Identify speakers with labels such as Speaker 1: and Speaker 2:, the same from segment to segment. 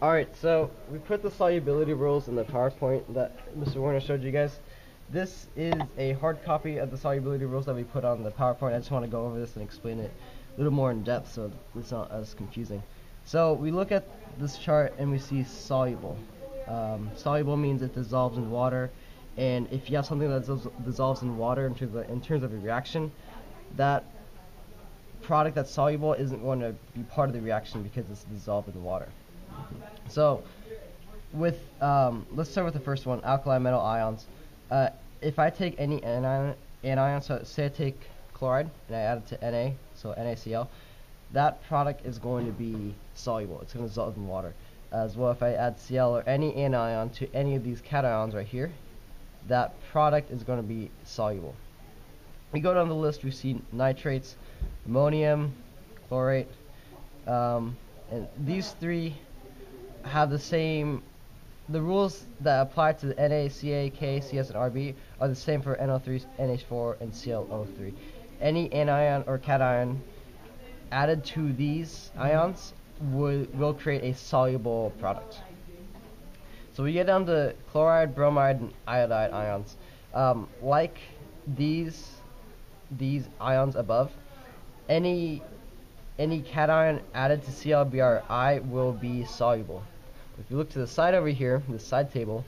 Speaker 1: Alright, so we put the solubility rules in the PowerPoint that Mr. Warner showed you guys. This is a hard copy of the solubility rules that we put on the PowerPoint. I just want to go over this and explain it a little more in depth so it's not as confusing. So we look at this chart and we see soluble. Soluble means it dissolves in water, and if you have something that dissolves in water in terms of a reaction, that product that's soluble isn't going to be part of the reaction because it's dissolved in water. So with let's start with the first one, alkali metal ions. If I take any anion, so say I take chloride and I add it to Na, so NaCl, that product is going to be soluble. It's going to dissolve in water. As well, if I add Cl or any anion to any of these cations right here, that product is going to be soluble. We go down the list, we see nitrates, ammonium, chlorate, and these three have the rules that apply to the Na, Ca, K, Cs, and Rb are the same for NO3, NH4, and ClO3. Any anion or cation added to these ions will create a soluble product. So we get down to chloride, bromide, and iodide ions. Like these ions above, any cation added to ClBr(I) will be soluble. If you look to the side over here, the side table,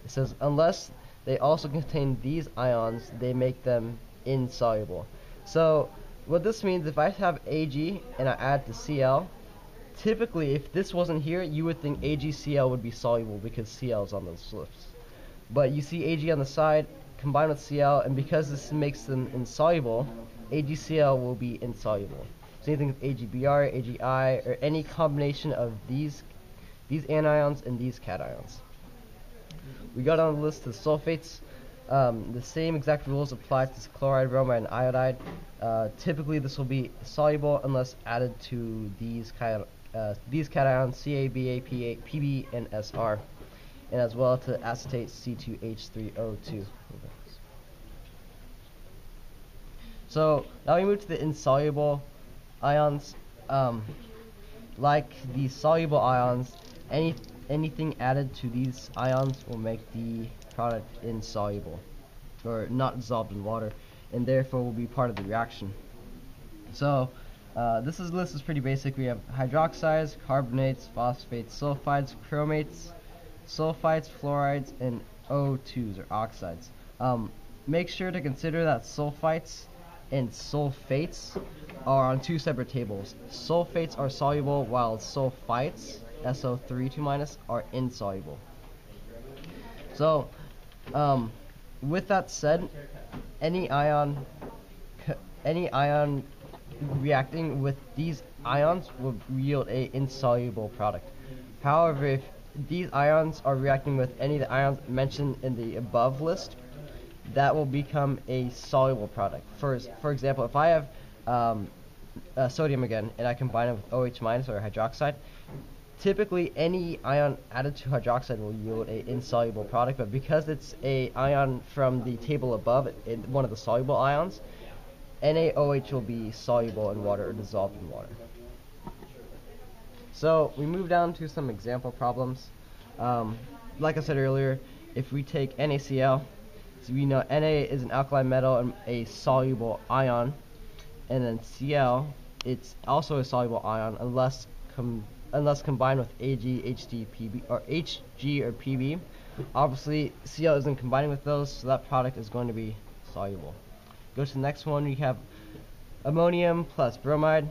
Speaker 1: it says unless they also contain these ions, they make them insoluble. So what this means, if I have Ag and I add to Cl, typically if this wasn't here, you would think AgCl would be soluble because Cl is on those lists. But you see Ag on the side combined with Cl, and because this makes them insoluble, AgCl will be insoluble. So anything with AgBr, AgI, or any combination of these anions and these cations. We got on the list of sulfates. The same exact rules apply to chloride, bromide, and iodide. Typically, this will be soluble unless added to these cations, Ca, Ba, Pb, and Sr, and as well to acetate C2H3O2. So now we move to the insoluble ions. Like the soluble ions, anything added to these ions will make the product insoluble, or not dissolved in water, and therefore will be part of the reaction. So this list is pretty basic. We have hydroxides, carbonates, phosphates, sulfides, chromates, sulfites, fluorides, and O2s or oxides. Make sure to consider that sulfites and sulfates are on two separate tables. Sulfates are soluble while sulfites, SO3 2-, are insoluble. So with that said, any ion reacting with these ions will yield a insoluble product. However, if these ions are reacting with any of the ions mentioned in the above list, that will become a soluble product. For example, if I have sodium again and I combine it with OH- or hydroxide, typically any ion added to hydroxide will yield a insoluble product, but because it's a ion from the table above, one of the soluble ions, NaOH will be soluble in water or dissolved in water. So we move down to some example problems. Like I said earlier, if we take NaCl, so we know Na is an alkali metal and a soluble ion, and then Cl, it's also a soluble ion unless combined with Ag, HD, Pb, or Hg or Pb. Obviously, Cl isn't combining with those, so that product is going to be soluble. Go to the next one. We have ammonium plus bromide.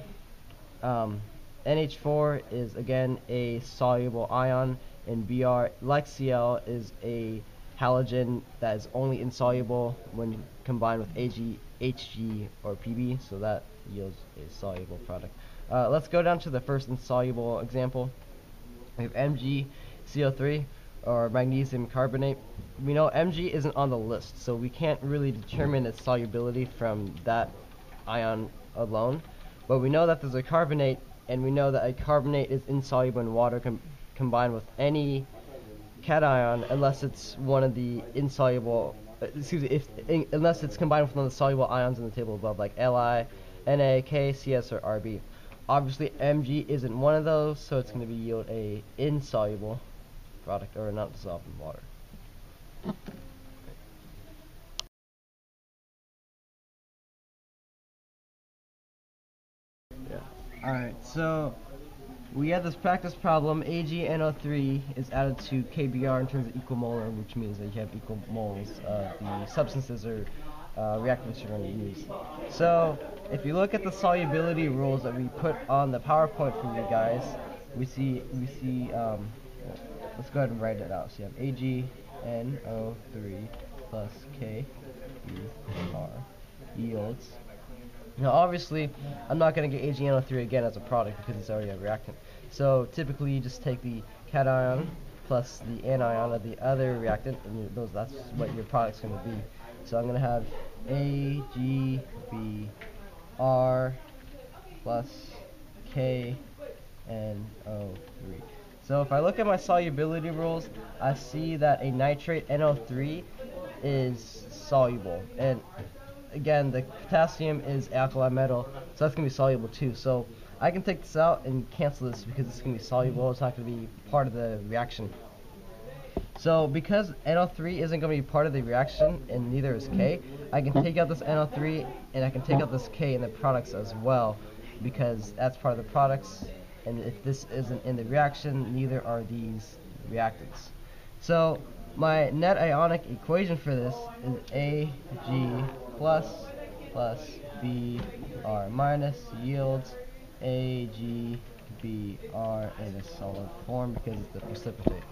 Speaker 1: NH4 is again a soluble ion, and Br, like Cl, is a halogen that is only insoluble when combined with Ag, Hg, or Pb, so that yields a soluble product. Let's go down to the first insoluble example. We have MgCO3, or magnesium carbonate. We know Mg isn't on the list, so we can't really determine its solubility from that ion alone. But we know that there's a carbonate, and we know that a carbonate is insoluble in water combined with any cation, unless it's one of the insoluble, unless it's combined with one of the soluble ions in the table above, like Li, Na, K, Cs, or Rb. Obviously, Mg isn't one of those, so it's going to be yield a insoluble product, or not dissolved in water. Alright, so we have this practice problem. AgNO3 is added to KBr in terms of equimolar, which means that you have equal moles of the substances or reactants you're going to use. So if you look at the solubility rules that we put on the PowerPoint for you guys, we see let's go ahead and write it out. So you have AgNO3 plus KBr yields. Now obviously, I'm not going to get AgNO3 again as a product because it's already a reactant. So typically you just take the cation plus the anion of the other reactant, and that's what your product's going to be. So I'm going to have AgBr plus KNO3. So if I look at my solubility rules, I see that a nitrate NO3 is soluble, and again, the potassium is alkali metal, so that's going to be soluble too. So I can take this out and cancel this because it's going to be soluble. It's not going to be part of the reaction. So because NO3 isn't going to be part of the reaction, and neither is K, I can take out this NO3 and I can take out this K in the products as well, because that's part of the products, and if this isn't in the reaction, neither are these reactants. So my net ionic equation for this is Ag plus Br minus yields AgBr in a solid form because it's the precipitate.